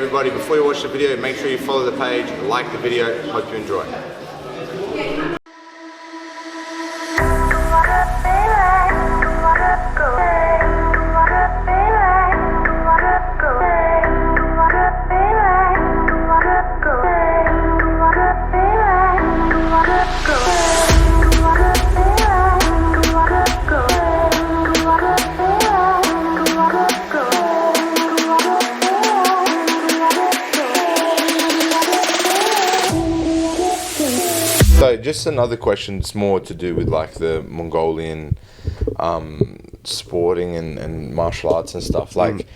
everybody, before you watch the video, make sure you follow the page, like the video. Hope you enjoy. So just another question, it's more to do with like the Mongolian sporting and martial arts and stuff. Like,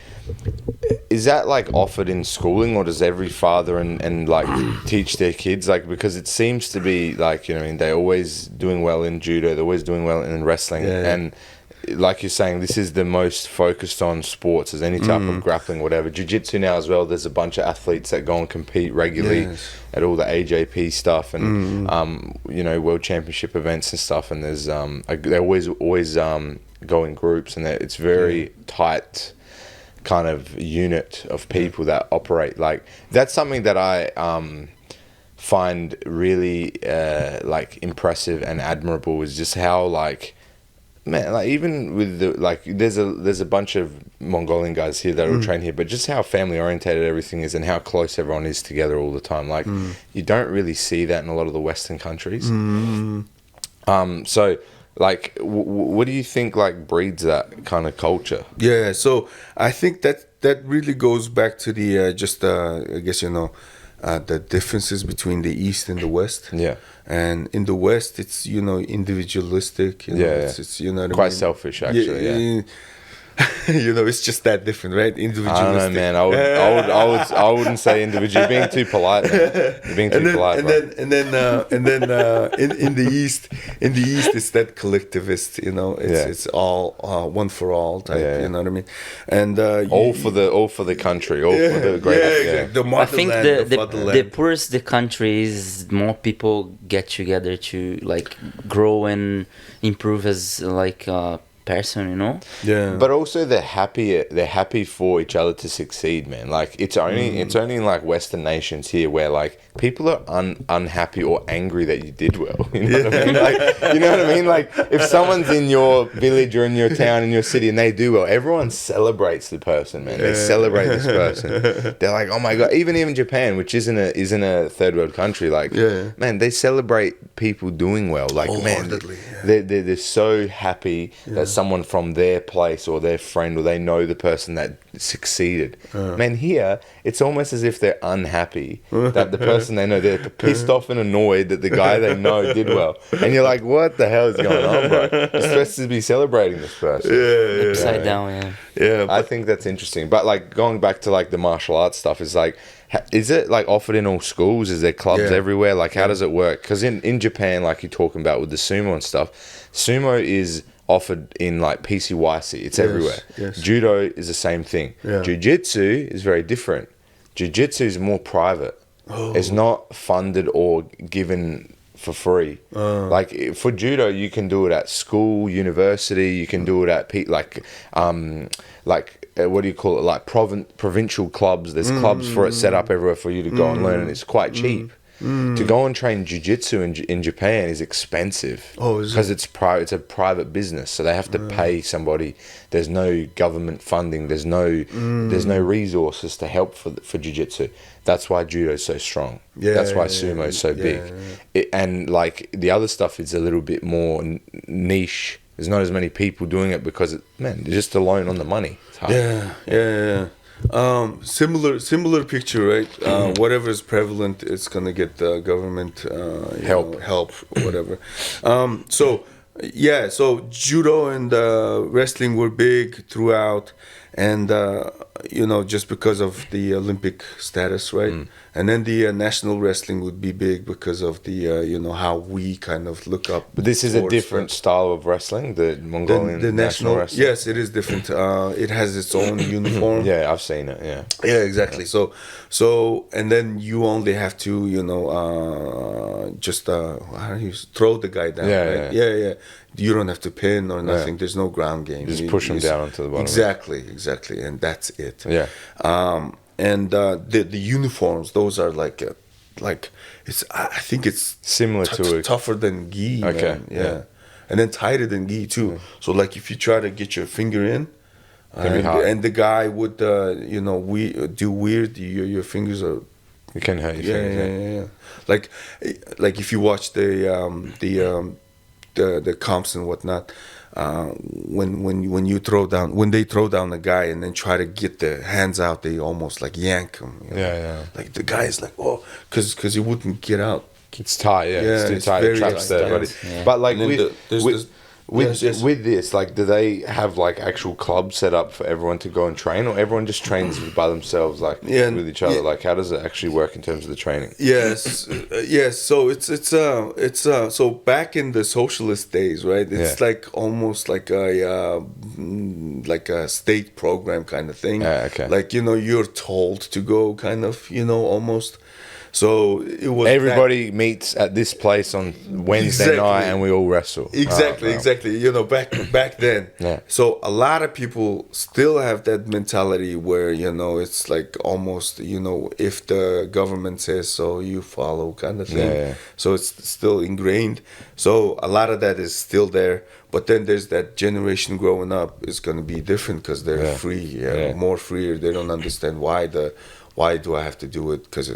is that like offered in schooling, or does every father and like teach their kids? Like, because it seems to be like, you know, I mean, they're always doing well in judo, they're always doing well in wrestling, and like you're saying, this is the most focused on sports as any type of grappling, whatever. Jiu-jitsu now as well, there's a bunch of athletes that go and compete regularly at all the AJP stuff and you know, world championship events and stuff, and there's they always go in groups, and it's very tight kind of unit of people that operate. Like, that's something that I find really like impressive and admirable, is just how, like, man, like, even with the, like, there's a bunch of Mongolian guys here that will train here, but just how family orientated everything is and how close everyone is together all the time. Like, you don't really see that in a lot of the Western countries. So, like, what do you think, like, breeds that kind of culture? Yeah, so I think that really goes back to the I guess, you know, the differences between the East and the West. Yeah. And in the West, it's, you know, individualistic. You know, it's you know what I mean? Quite selfish, actually. Yeah. You know, it's just that different, right? Individualistic. I don't know, man. I wouldn't say individual. You're being too polite, man. You're being too polite. And then in the East, it's that collectivist. You know, it's all one for all type. You know what I mean? And all for the country, all for the great. Exactly. The I think the poorest the country is, more people get together to like grow and improve as like person, you know. But also they're happy for each other to succeed, man. Like, it's only in like Western nations here where like people are unhappy or angry that you did well. You know what I mean? Like, you know what I mean? Like, if someone's in your village or in your town, in your city, and they do well, everyone celebrates the person, man. They celebrate this person. They're like, oh my god. Even Japan, which isn't a third world country, like, man, they celebrate people doing well. Like, man, they're so happy that someone from their place or their friend, or they know the person that succeeded. Man, here it's almost as if they're unhappy that the person they know, they're pissed off and annoyed that the guy they know did well, and you're like, what the hell is going on, bro? You're supposed to be celebrating this person. Upside down. I think that's interesting. But like, going back to like the martial arts stuff, is like, is it like offered in all schools? Is there clubs everywhere? Like, how does it work? Because in Japan, like you're talking about with the sumo and stuff, sumo is offered in like PCYC. It's everywhere. Judo is the same thing. Jiu-jitsu is very different. Jiu-jitsu is more private. It's not funded or given for free. Like, for judo, you can do it at school, university. You can do it at what do you call it? Like provincial clubs. There's clubs for it set up everywhere for you to go and learn, and it's quite cheap. To go and train jiu-jitsu in Japan is expensive because it's a private business, so they have to pay somebody. There's no government funding. There's no resources to help for jiu-jitsu. That's why judo is so strong. That's why sumo is so big. And like the other stuff is a little bit more niche. There's not as many people doing it because they're just alone on the money. It's hard. Similar picture, right? Whatever is prevalent, it's gonna get the government help, whatever. So judo and wrestling were big throughout, and you know, just because of the Olympic status, right? And then the national wrestling would be big because of the you know, how we kind of look up. But this is a different style of wrestling, the Mongolian the national wrestling. Yes, it is different. It has its own uniform. I've seen it. Yeah, exactly. So and then you only have to, you know, just how do you throw the guy down? Yeah. You don't have to pin or nothing. There's no ground game. Just push him down onto the bottom. Exactly, and that's it. and the uniforms, those are like it's, I think it's Similar to it. tougher than gi. Okay, Man. Yeah. And then tighter than gi too. So like if you try to get your finger in, and the guy would do weird, your fingers are. You can hurt your fingers. Yeah. Like if you watch the comps and whatnot, when they throw down the guy and then try to get the hands out, they almost like yank him. Like the guy is like, oh, because he wouldn't get out. It's tight, it's too tight. It traps the body. But like with this, like, do they have like actual clubs set up for everyone to go and train, or everyone just trains by themselves, like with each other? Like, how does it actually work in terms of the training? Yes. So it's so back in the socialist days, right? It's like almost like a state program kind of thing. Okay. Like you're told to go, kind of, almost. So it was everybody meets at this place on Wednesday night, and we all wrestle. Exactly. Back then. Yeah. So a lot of people still have that mentality where it's like almost if the government says so, you follow, kind of thing. Yeah. So it's still ingrained. So a lot of that is still there. But then there's that generation growing up is going to be different because they're free, more freer. They don't understand why do I have to do it? Because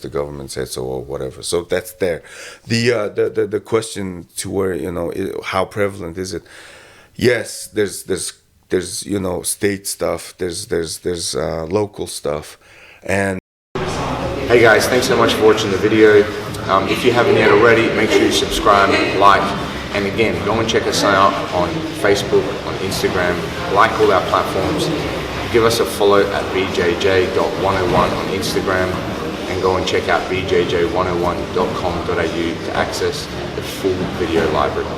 the government said so, or whatever. So that's there. The question to where how prevalent is it? Yes, there's state stuff. There's local stuff, and hey guys, thanks so much for watching the video. If you haven't yet already, make sure you subscribe, like, and again, go and check us out on Facebook, on Instagram, like all our platforms. Give us a follow at bjj.101 on Instagram, and go and check out bjj101.com.au to access the full video library.